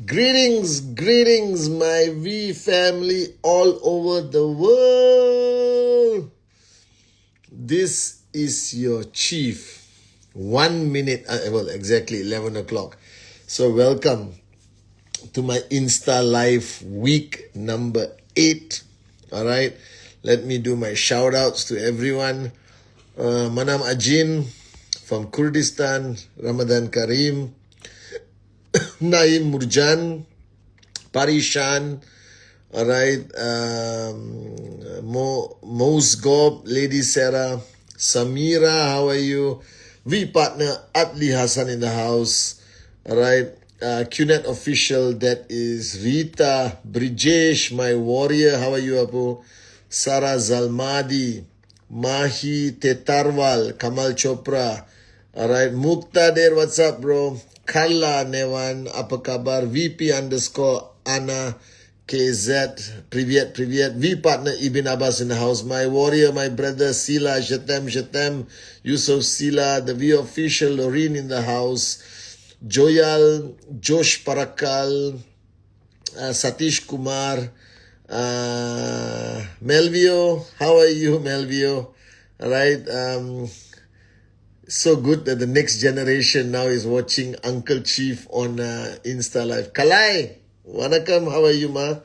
Greetings, my V family all over the world. This is your chief. 1 minute, exactly 11 o'clock. So, welcome to my Insta Live week number 8. All right, let me do my shout outs to everyone. Manam Ajin from Kurdistan, Ramadan Kareem, Naim Murjan, Parishan, all right, Mose Gob, Lady Sarah, Samira, how are you? V partner Atli Hassan in the house, all right. QNet official, that is Rita, Brijesh, my warrior, how are you, Apu? Sarah Zalmadi, Mahi Tetarwal, Kamal Chopra, all right. Muqtadir, what's up, bro? Kalla Nevan, apa kabar? VP underscore Anna KZ, Privyet. V partner Ibn Abbas in the house. My warrior, my brother Sila, Jatem, Yusuf Sila, the V official, Loreen in the house. Joyal, Josh Parakal, Satish Kumar, Melvio, how are you, Melvio? All right. So good that the next generation now is watching Uncle Chief on Insta Live. Kalai, Wanakam, how are you, ma?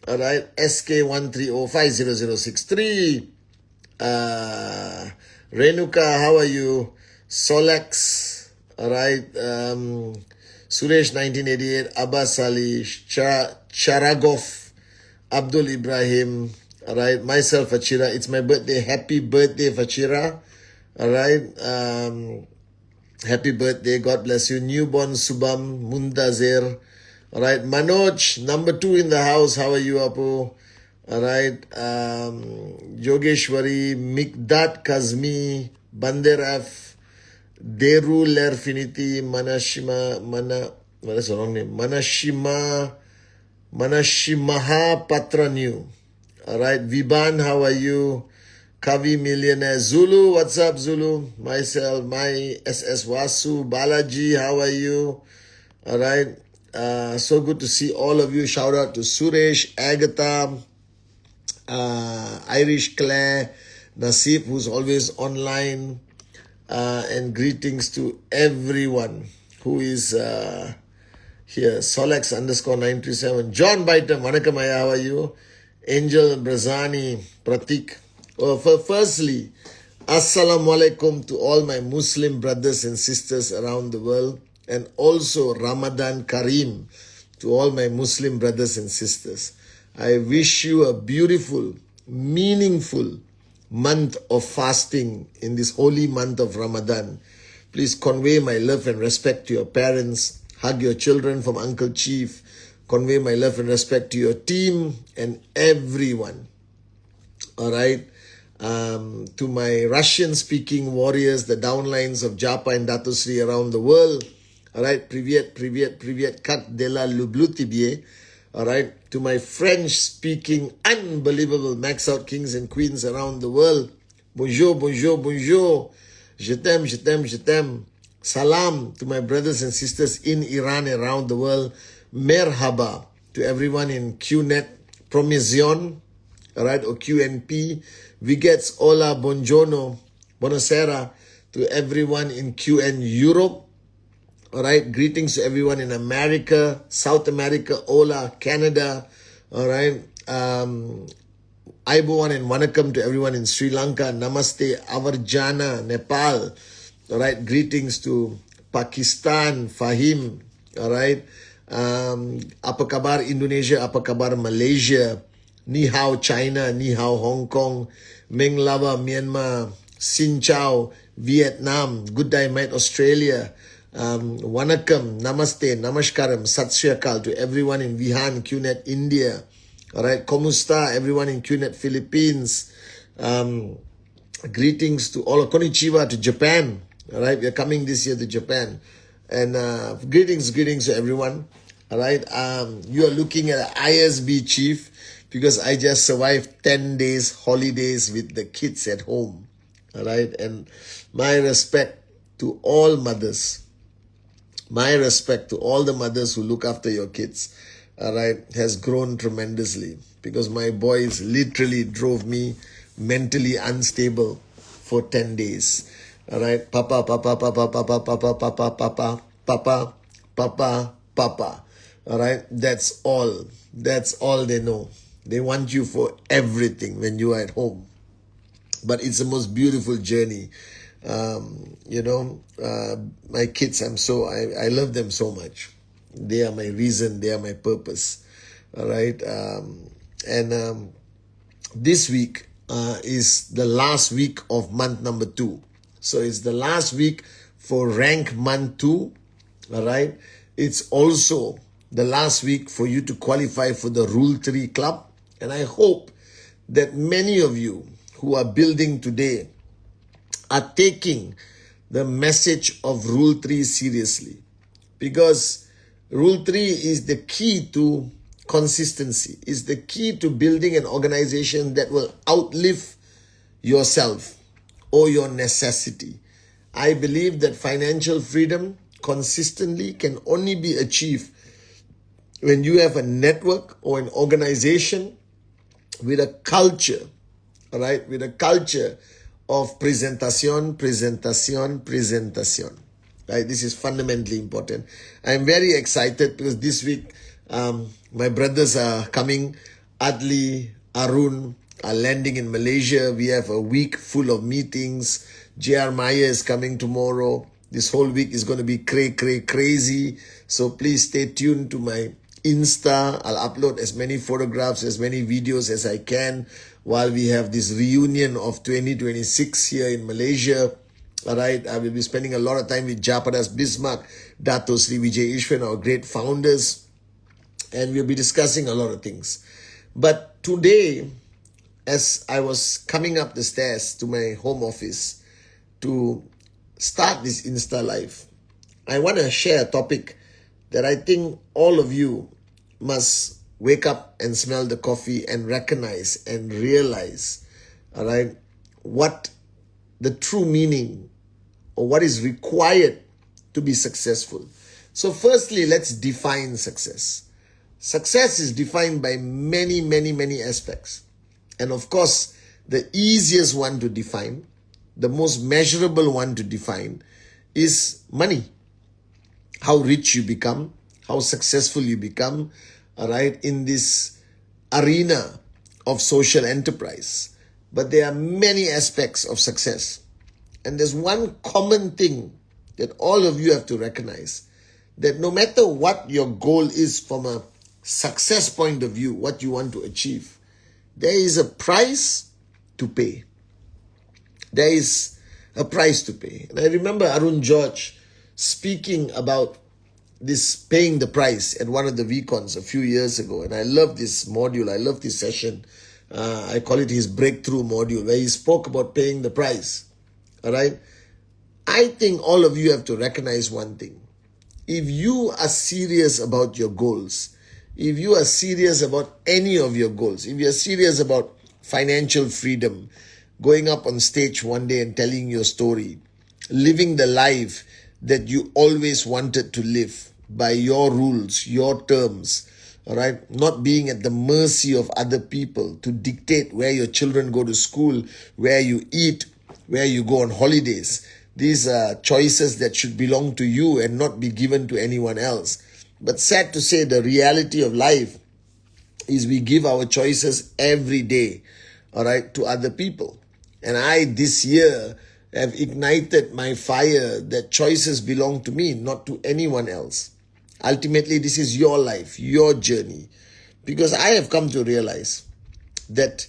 All right. SK130500063. Renuka, how are you? Solex. All right. Suresh 1988, Abbas Ali, Charagov, Abdul Ibrahim. All right. Myself, Fachira. It's my birthday. Happy birthday, Fachira. All right. Happy birthday. God bless you. Newborn Subham Mundazir. All right. Manoj, number 2 in the house. How are you, Apu? All right. Yogeshwari, Mikdat Kazmi, Banderaf, Deru Lerfinity, what is the wrong name? Manashimaha Patranyu. All right. Viban, how are you? Kavi Millionaire. Zulu, what's up, Zulu? Myself, my SS Wasu. Balaji, how are you? All right. So good to see all of you. Shout out to Suresh, Agatha, Irish Claire, Nasib, who's always online. And greetings to everyone who is here. Solex underscore 937. John Baitam, Vanakamaya, how are you? Angel Brazani, Pratik. Firstly, Assalamu alaikum to all my Muslim brothers and sisters around the world, and also Ramadan Kareem to all my Muslim brothers and sisters. I wish you a beautiful, meaningful month of fasting in this holy month of Ramadan. Please convey my love and respect to your parents. Hug your children from Uncle Chief. Convey my love and respect to your team and everyone. All right. To my Russian-speaking warriors, the downlines of Japa and Datosri around the world. All right. Privyet, kak dela lublu tibie. All right. To my French-speaking, unbelievable max-out kings and queens around the world. Bonjour. Je t'aime. Salam to my brothers and sisters in Iran and around the world. Merhaba to everyone in QNet Promision, all right, or QNP. Vigets, hola, buongiorno, buonasera to everyone in QN Europe. All right, greetings to everyone in America, South America, hola, Canada. All right, Aibowan and Wanakam to everyone in Sri Lanka. Namaste, Avarjana, Nepal. All right, greetings to Pakistan, Fahim. All right, apa kabar Indonesia, apa kabar Malaysia, Ni hao China, Ni hao Hong Kong, Meng Lava Myanmar, Xin Chao Vietnam, good day mate Australia, Wanakam, Namaste, Namaskaram, Sat Sri Akal to everyone in Wuhan, QNet India. All right, Komusta, everyone in QNet Philippines. Greetings to all, konnichiwa to Japan. All right, we are coming this year to Japan. And greetings to everyone. All right, you are looking at ISB Chief because I just survived 10 days holidays with the kids at home. All right, and my respect to all mothers, My respect to all the mothers who look after your kids, all right, has grown tremendously, because my boys literally drove me mentally unstable for 10 days. All right, papa, papa, papa, papa, papa, papa, papa, papa, papa, papa. All right, that's all. That's all they know. They want you for everything when you are at home. But it's the most beautiful journey. My kids, I love them so much. They are my reason, they are my purpose. All right. This week is the last week of month number 2. So it's the last week for rank month 2. All right. It's also the last week for you to qualify for the Rule 3 Club. And I hope that many of you who are building today are taking the message of Rule 3 seriously, because Rule 3 is the key to consistency, is the key to building an organization that will outlive yourself or your necessity. I believe that financial freedom consistently can only be achieved when you have a network or an organization with a culture, all right, with a culture of presentación. Right? This is fundamentally important. I'm very excited because this week my brothers are coming. Adli, Arun are landing in Malaysia. We have a week full of meetings. JR Maya is coming tomorrow. This whole week is going to be crazy. So please stay tuned to my Insta. I'll upload as many photographs, as many videos as I can while we have this reunion of 2026 here in Malaysia. All right, I will be spending a lot of time with Japadas Bismarck, Dato Sri Vijay Ishwan, our great founders, and we'll be discussing a lot of things. But today, as I was coming up the stairs to my home office to start this Insta Live, I want to share a topic that I think all of you must wake up and smell the coffee and recognize and realize, all right, what the true meaning or what is required to be successful. So firstly, let's define success. Success is defined by many aspects. And of course, the easiest one to define, the most measurable one to define is money. How rich you become, how successful you become, all right, in this arena of social enterprise. But there are many aspects of success. And there's one common thing that all of you have to recognize, that no matter what your goal is from a success point of view, what you want to achieve, there is a price to pay. There is a price to pay. And I remember Arun George speaking about this paying the price at one of the VCons a few years ago. And I love this module. I love this session. I call it his breakthrough module, where he spoke about paying the price. All right. I think all of you have to recognize one thing. If you are serious about your goals, if you are serious about any of your goals, if you're serious about financial freedom, going up on stage one day and telling your story, living the life that you always wanted to live by your rules, your terms, all right, not being at the mercy of other people to dictate where your children go to school, where you eat, where you go on holidays. These are choices that should belong to you and not be given to anyone else. But sad to say, the reality of life is we give our choices every day, all right, to other people. And I, this year, have ignited my fire that choices belong to me, not to anyone else. Ultimately, this is your life, your journey. Because I have come to realize that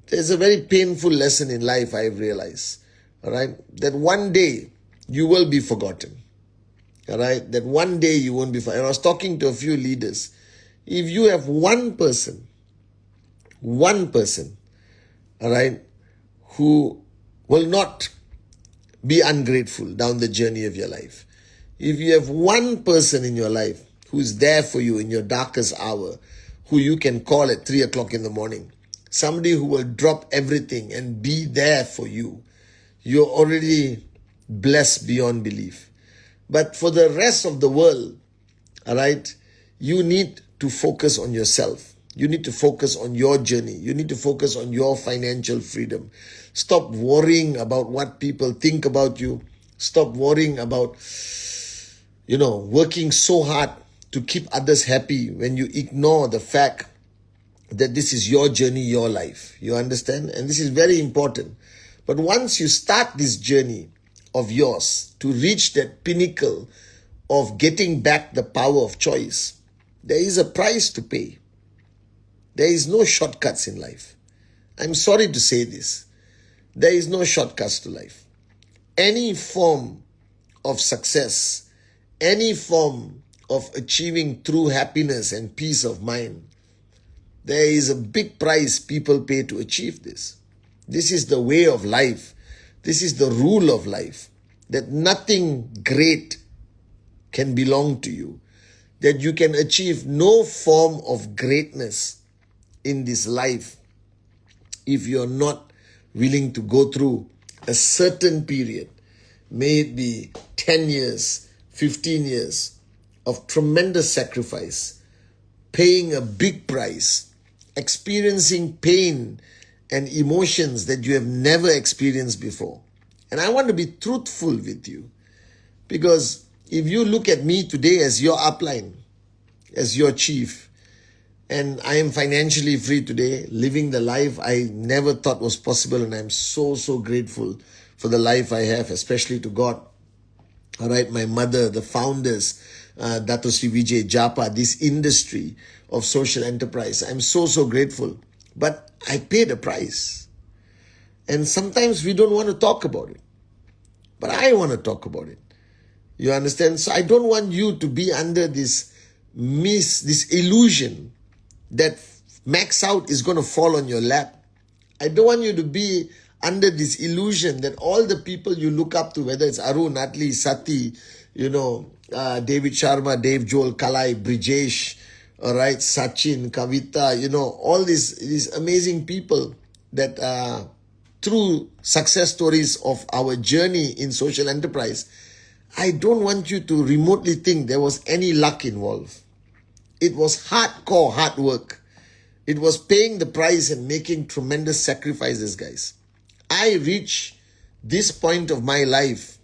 there's a very painful lesson in life I've realized, all right, that one day you will be forgotten, all right, that one day you won't be forgotten. I was talking to a few leaders. If you have one person, all right, who will not be ungrateful down the journey of your life, if you have one person in your life who's there for you in your darkest hour, who you can call at 3 o'clock in the morning, somebody who will drop everything and be there for you, you're already blessed beyond belief. But for the rest of the world, all right, you need to focus on yourself. You need to focus on your journey. You need to focus on your financial freedom. Stop worrying about what people think about you. Stop worrying about, working so hard to keep others happy when you ignore the fact that this is your journey, your life. You understand? And this is very important. But once you start this journey of yours to reach that pinnacle of getting back the power of choice, there is a price to pay. There is no shortcuts in life. I'm sorry to say this. There is no shortcuts to life. Any form of success, any form of achieving true happiness and peace of mind, there is a big price people pay to achieve this. This is the way of life. This is the rule of life. That nothing great can belong to you. That you can achieve no form of greatness in this life if you're not willing to go through a certain period, may it be 10 years, 15 years of tremendous sacrifice, paying a big price, experiencing pain and emotions that you have never experienced before. And I want to be truthful with you, because if you look at me today as your upline, as your chief, and I am financially free today, living the life I never thought was possible, and I'm so grateful for the life I have, especially to God. All right, my mother, the founders, Dato Sri Vijay Japa, this industry of social enterprise. I'm so grateful. But I paid a price. And sometimes we don't want to talk about it. But I want to talk about it. You understand? So I don't want you to be under this illusion that max out is going to fall on your lap. I don't want you to be under this illusion that all the people you look up to, whether it's Arun, Atli, Sati, David Sharma, Dave Joel, Kalai, Brijesh, all right, Sachin, Kavita, all these amazing people that are true success stories of our journey in social enterprise. I don't want you to remotely think there was any luck involved. It was hardcore hard work. It was paying the price and making tremendous sacrifices, guys. I reached this point of my life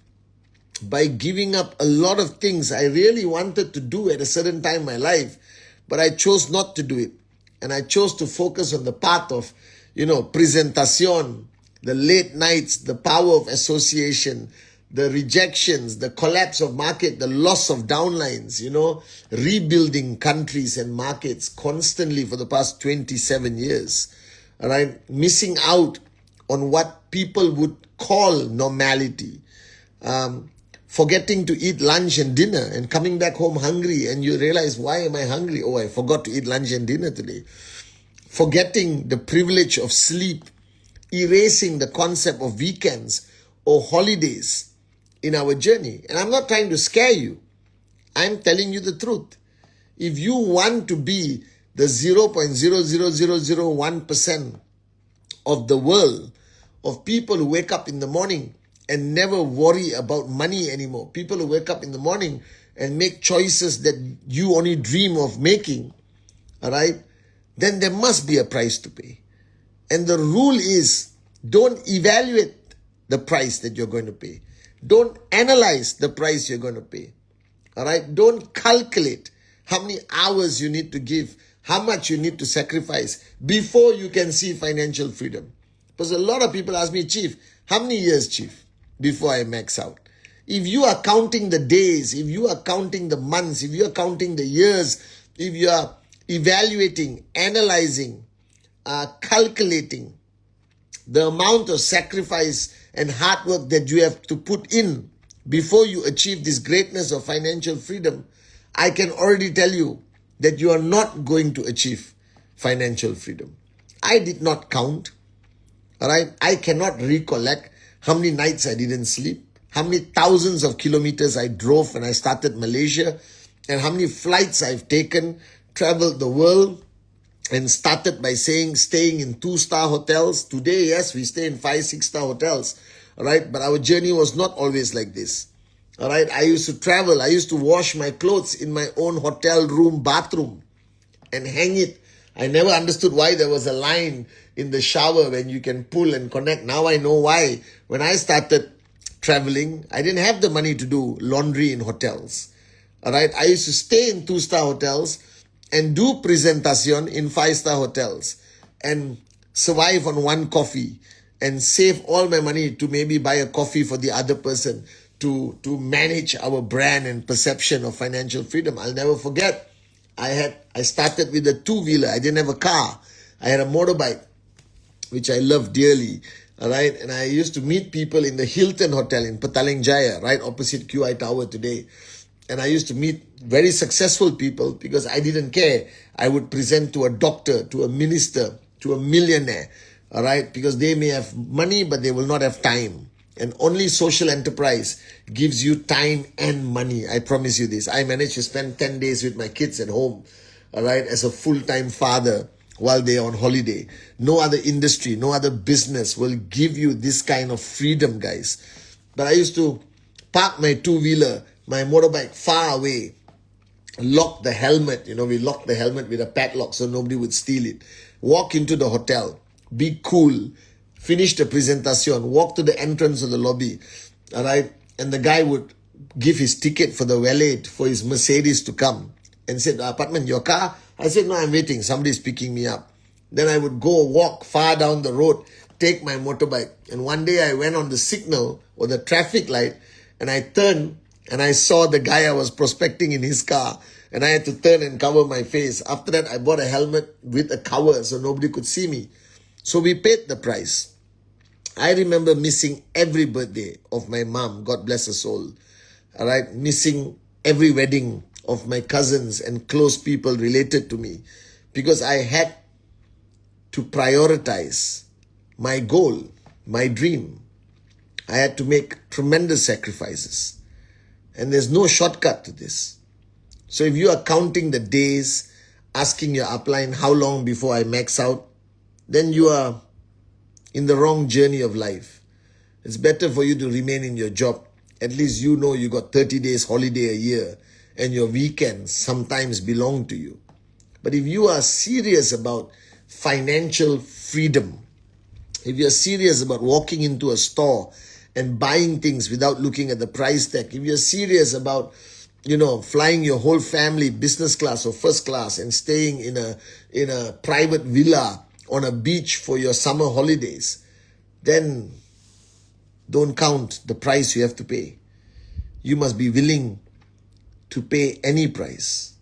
by giving up a lot of things I really wanted to do at a certain time in my life, but I chose not to do it. And I chose to focus on the path of, presentación, the late nights, the power of association, the rejections, the collapse of market, the loss of downlines, rebuilding countries and markets constantly for the past 27 years. All right, missing out on what people would call normality. Forgetting to eat lunch and dinner and coming back home hungry, and you realize, why am I hungry? Oh, I forgot to eat lunch and dinner today. Forgetting the privilege of sleep, erasing the concept of weekends or holidays in our journey. And I'm not trying to scare you. I'm telling you the truth. If you want to be the 0.00001% of the world, of people who wake up in the morning and never worry about money anymore, people who wake up in the morning and make choices that you only dream of making, all right, then there must be a price to pay. And the rule is, don't evaluate the price that you're going to pay. Don't analyze the price you're going to pay. All right? Don't calculate how many hours you need to give, how much you need to sacrifice before you can see financial freedom. Because a lot of people ask me, Chief, how many years, Chief, before I max out? If you are counting the days, if you are counting the months, if you are counting the years, if you are evaluating, analyzing, calculating the amount of sacrifice and hard work that you have to put in before you achieve this greatness of financial freedom, I can already tell you that you are not going to achieve financial freedom. I did not count. All right. I cannot recollect how many nights I didn't sleep, how many thousands of kilometers I drove when I started Malaysia, and how many flights I've taken, traveled the world, and started by staying in 2-star hotels. Today, yes, we stay in 5-6-star hotels. All right. But our journey was not always like this. All right. I used to travel. I used to wash my clothes in my own hotel room bathroom and hang it. I never understood why there was a line in the shower when you can pull and connect. Now I know why. When I started traveling, I didn't have the money to do laundry in hotels. All right. I used to stay in 2-star hotels and do presentation in 5-star hotels and survive on one coffee and save all my money to maybe buy a coffee for the other person to manage our brand and perception of financial freedom. I'll never forget. I started with a two-wheeler. I didn't have a car. I had a motorbike, which I loved dearly. All right. And I used to meet people in the Hilton Hotel in Petaling Jaya, right opposite QI Tower today. And I used to meet very successful people because I didn't care. I would present to a doctor, to a minister, to a millionaire. All right. Because they may have money, but they will not have time. And only social enterprise gives you time and money. I promise you this. I managed to spend 10 days with my kids at home, all right, as a full-time father while they're on holiday. No other industry, no other business will give you this kind of freedom, guys. But I used to park my two-wheeler, my motorbike far away, lock the helmet. We locked the helmet with a padlock so nobody would steal it. Walk into the hotel, be cool, finish the presentation, walk to the entrance of the lobby, all right? And the guy would give his ticket for the valet for his Mercedes to come and said, "Apartment, your car?" I said, "No, I'm waiting. Somebody's picking me up." Then I would go walk far down the road, take my motorbike. And one day I went on the signal or the traffic light and I turned and I saw the guy I was prospecting in his car and I had to turn and cover my face. After that, I bought a helmet with a cover so nobody could see me. So we paid the price. I remember missing every birthday of my mom, God bless her soul. All right, missing every wedding of my cousins and close people related to me because I had to prioritize my goal, my dream. I had to make tremendous sacrifices. And there's no shortcut to this. So if you are counting the days, asking your upline how long before I max out, then you are in the wrong journey of life. It's better for you to remain in your job. At least you know you got 30 days holiday a year and your weekends sometimes belong to you. But if you are serious about financial freedom, if you're serious about walking into a store and buying things without looking at the price tag, if you're serious about, flying your whole family business class or first class and staying in a private villa on a beach for your summer holidays, then don't count the price you have to pay. You must be willing to pay any price.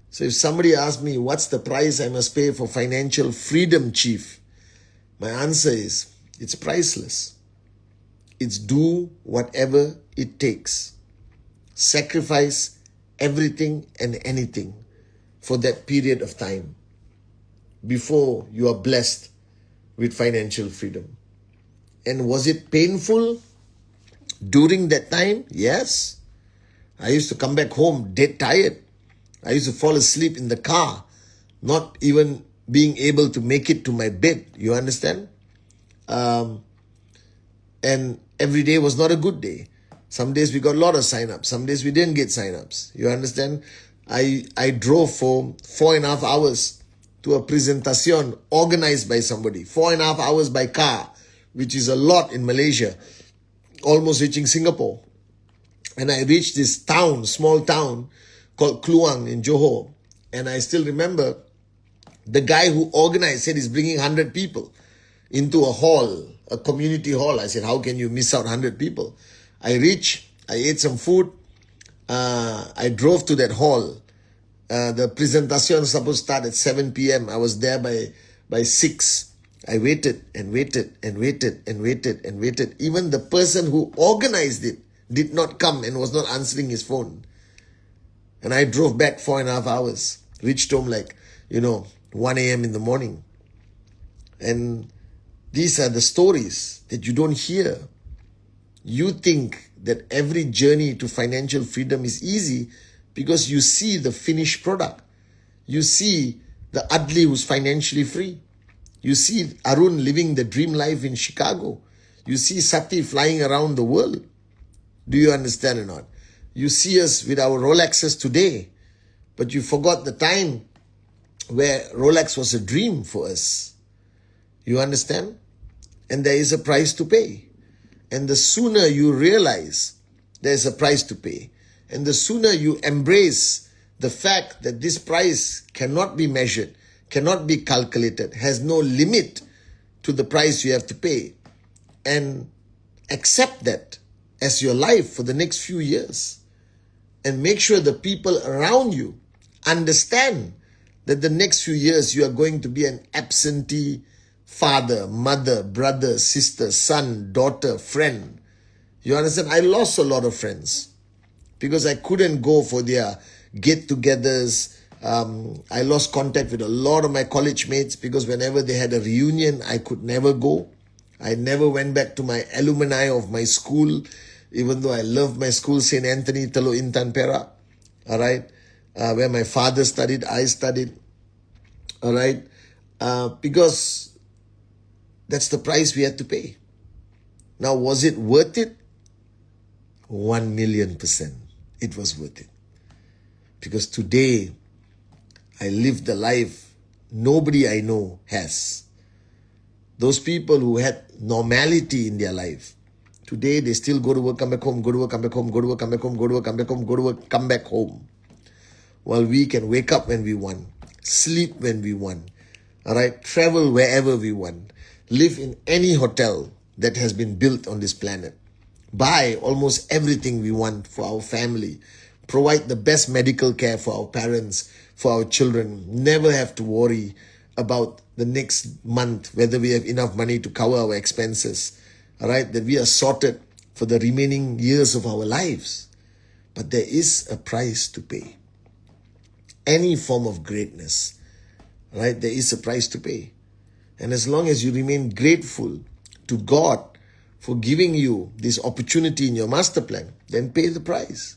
So if somebody asks me, what's the price I must pay for financial freedom, Chief? My answer is, it's priceless. It's do whatever it takes. Sacrifice everything and anything for that period of time before you are blessed with financial freedom. And was it painful during that time? Yes. I used to come back home dead tired. I used to fall asleep in the car, not even being able to make it to my bed. You understand? And every day was not a good day. Some days we got a lot of sign-ups. Some days we didn't get sign-ups. You understand? I drove for 4.5 hours to a presentation organized by somebody. 4.5 hours by car, which is a lot in Malaysia, almost reaching Singapore. And I reached this town, small town called Kluang in Johor. And I still remember the guy who organized said he's bringing 100 people into a hall, a community hall. I said, how can you miss out 100 people? I reached, I ate some food. I drove to that hall. The presentation was supposed to start at 7 p.m. I was there by 6. I waited and waited and waited and waited and waited. Even the person who organized it did not come and was not answering his phone. And I drove back 4.5 hours. Reached home 1 a.m. in the morning. And these are the stories that you don't hear. You think that every journey to financial freedom is easy because you see the finished product. You see the Adli who's financially free. You see Arun living the dream life in Chicago. You see Sati flying around the world. Do you understand or not? You see us with our Rolexes today, but you forgot the time where Rolex was a dream for us. You understand? And there is a price to pay. And the sooner you realize there's a price to pay, and the sooner you embrace the fact that this price cannot be measured, cannot be calculated, has no limit to the price you have to pay, and accept that as your life for the next few years, and make sure the people around you understand that the next few years you are going to be an absentee father, mother, brother, sister, son, daughter, friend. You understand? I lost a lot of friends because I couldn't go for their get-togethers. I lost contact with a lot of my college mates because whenever they had a reunion, I could never go. I never went back to my alumni of my school, even though I loved my school, St. Anthony, Teluk Intan, Perak, all right, where my father studied, I studied, all right, because that's the price we had to pay. Now, was it worth it? 1,000,000%. It was worth it. Because today, I live the life nobody I know has. Those people who had normality in their life, today they still go to work, come back home, go to work, come back home, go to work, come back home, go to work, come back home, go to work, come back home. While we can wake up when we want, sleep when we want, all right, travel wherever we want, live in any hotel that has been built on this planet, buy almost everything we want for our family, provide the best medical care for our parents, for our children, never have to worry about the next month, whether we have enough money to cover our expenses, all right, that we are sorted for the remaining years of our lives. But there is a price to pay. Any form of greatness, right, there is a price to pay. And as long as you remain grateful to God for giving you this opportunity in your master plan, then pay the price.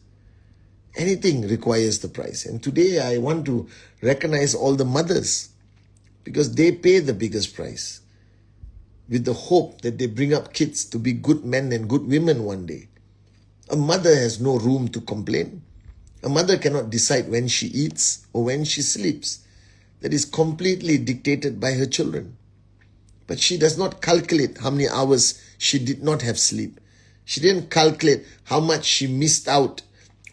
Anything requires the price. And today I want to recognize all the mothers because they pay the biggest price with the hope that they bring up kids to be good men and good women one day. A mother has no room to complain. A mother cannot decide when she eats or when she sleeps. That is completely dictated by her children. But she does not calculate how many hours she did not have sleep. She didn't calculate how much she missed out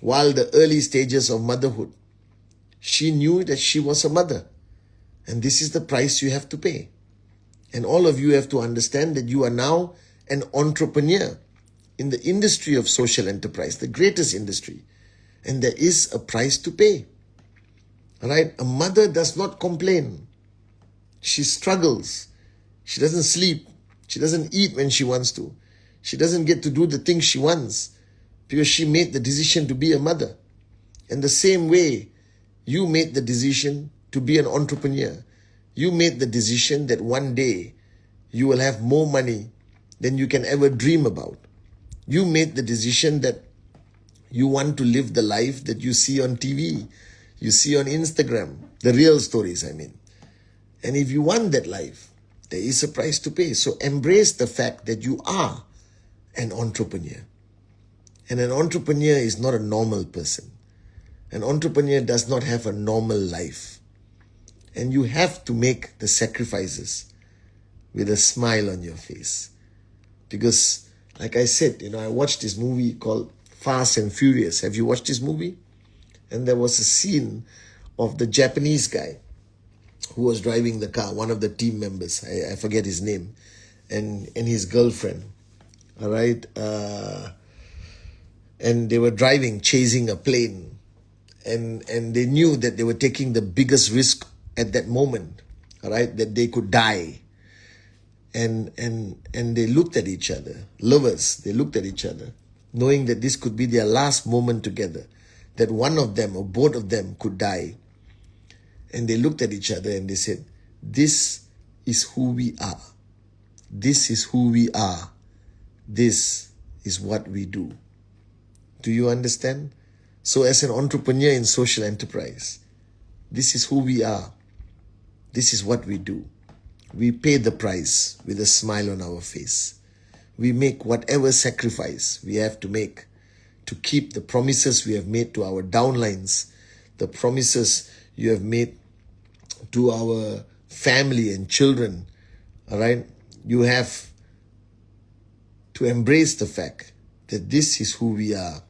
while the early stages of motherhood. She knew that she was a mother. And this is the price you have to pay. And all of you have to understand that you are now an entrepreneur in the industry of social enterprise, the greatest industry. And there is a price to pay. All right? A mother does not complain. She struggles. She doesn't sleep. She doesn't eat when she wants to. She doesn't get to do the things she wants because she made the decision to be a mother. And the same way, you made the decision to be an entrepreneur. You made the decision that one day you will have more money than you can ever dream about. You made the decision that you want to live the life that you see on TV, you see on Instagram, the real stories, I mean. And if you want that life, there is a price to pay. So embrace the fact that you are an entrepreneur. And an entrepreneur is not a normal person. An entrepreneur does not have a normal life. And you have to make the sacrifices with a smile on your face. Because, like I said, I watched this movie called Fast and Furious. Have you watched this movie? And there was a scene of the Japanese guy who was driving the car, one of the team members, I forget his name, and his girlfriend, all right? And they were driving, chasing a plane, and they knew that they were taking the biggest risk at that moment, all right, that they could die. And they looked at each other, lovers, they looked at each other, knowing that this could be their last moment together, that one of them or both of them could die. And they looked at each other and they said, this is who we are. This is who we are. This is what we do. Do you understand? So as an entrepreneur in social enterprise, this is who we are. This is what we do. We pay the price with a smile on our face. We make whatever sacrifice we have to make to keep the promises we have made to our downlines, the promises you have made to our family and children. All right? You have to embrace the fact that this is who we are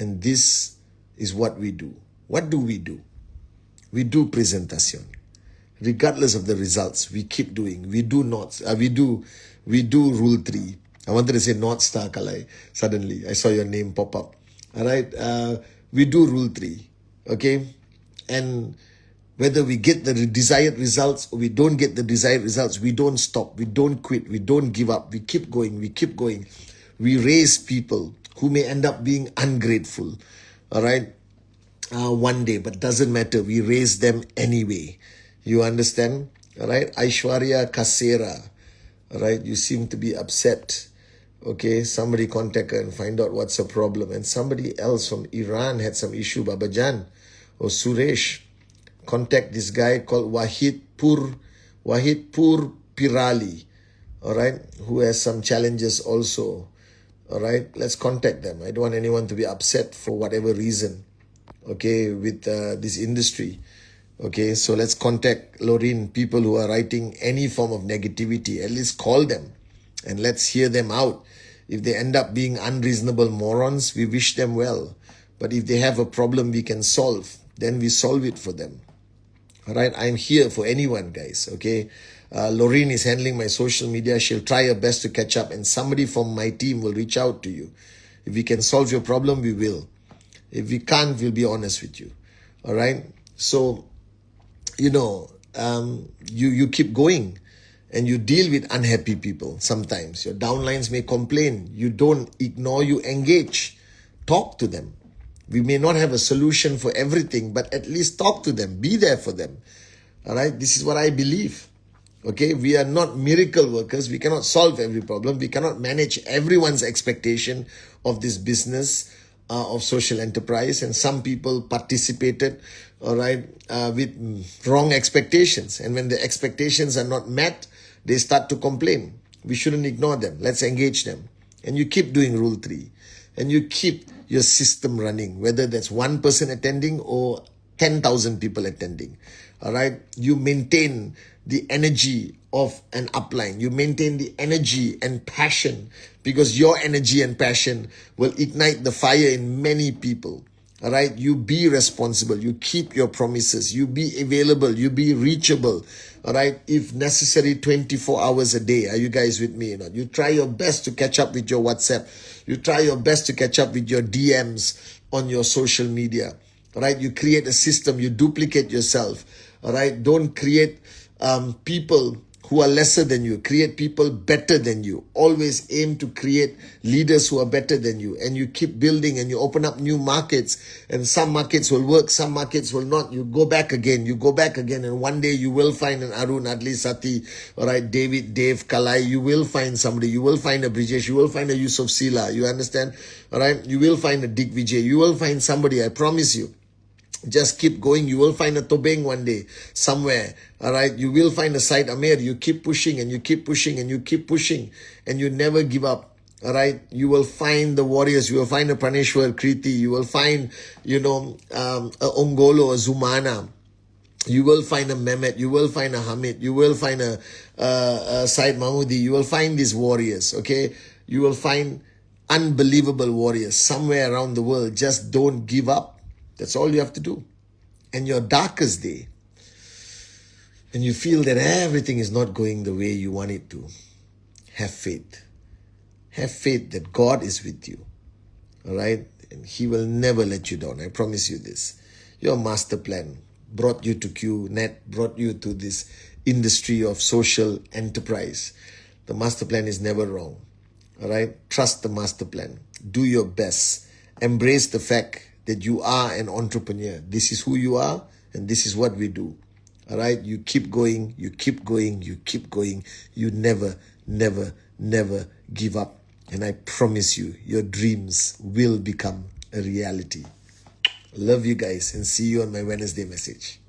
and this is what we do. What do? We do presentation. Regardless of the results, we keep doing. We do not. We do rule 3. I wanted to say North Star Kalai. Suddenly, I saw your name pop up. All right. We do rule 3. Okay. And whether we get the desired results or we don't get the desired results, we don't stop. We don't quit. We don't give up. We keep going. We keep going. We raise people who may end up being ungrateful. All right. One day, but doesn't matter. We raise them anyway. You understand? All right. Aishwarya Kasera. All right. You seem to be upset. Okay. Somebody contact her and find out what's the problem. And somebody else from Iran had some issue. Babajan or Suresh. Contact this guy called Wahid Pur Pirali. All right. Who has some challenges also. All right. Let's contact them. I don't want anyone to be upset for whatever reason. Okay, with this industry. Okay, so let's contact Lorraine, people who are writing any form of negativity. At least call them and let's hear them out. If they end up being unreasonable morons, we wish them well. But if they have a problem we can solve, then we solve it for them. All right, I'm here for anyone, guys. Okay, Lorraine is handling my social media. She'll try her best to catch up and somebody from my team will reach out to you. If we can solve your problem, we will. If we can't, we'll be honest with you. All right. So, you keep going and you deal with unhappy people. Sometimes your downlines may complain. You don't ignore, you engage. Talk to them. We may not have a solution for everything, but at least talk to them. Be there for them. All right. This is what I believe. Okay. We are not miracle workers. We cannot solve every problem. We cannot manage everyone's expectation of this business. Of social enterprise, and some people participated, all right, with wrong expectations. And when the expectations are not met, they start to complain. We shouldn't ignore them. Let's engage them. And you keep doing rule 3. And you keep your system running, whether that's one person attending or 10,000 people attending. All right. You maintain the energy of an upline. You maintain the energy and passion, because your energy and passion will ignite the fire in many people. All right. You be responsible. You keep your promises. You be available. You be reachable. All right. If necessary, 24 hours a day. Are you guys with me? You try your best to catch up with your WhatsApp. You try your best to catch up with your DMs on your social media. All right. You create a system. You duplicate yourself. All right. Don't create people who are lesser than you. Create people better than you. Always aim to create leaders who are better than you. And you keep building and you open up new markets. And some markets will work, some markets will not. You go back again. And one day you will find an Arun, Adli, Sati, all right, David, Dave, Kalai. You will find somebody. You will find a Brijesh. You will find a Yusuf Sila. You understand? All right. You will find a Dick Vijay. You will find somebody. I promise you. Just keep going. You will find a Tobeng one day somewhere. All right. You will find a Syed Amir. You keep pushing and you keep pushing and you keep pushing and you never give up. All right. You will find the warriors. You will find a Praneshwar Kriti. You will find, a Ongolo, a Zumana. You will find a Mehmet. You will find a Hamid. You will find a Syed Mahmoodi. You will find these warriors. Okay. You will find unbelievable warriors somewhere around the world. Just don't give up. That's all you have to do. And your darkest day, when you feel that everything is not going the way you want it to, have faith. Have faith that God is with you. All right? And He will never let you down. I promise you this. Your master plan brought you to QNet, brought you to this industry of social enterprise. The master plan is never wrong. All right? Trust the master plan. Do your best. Embrace the fact that you are an entrepreneur. This is who you are and this is what we do. All right? You keep going, you keep going, you keep going. You never, never, never give up. And I promise you, your dreams will become a reality. Love you guys and see you on my Wednesday message.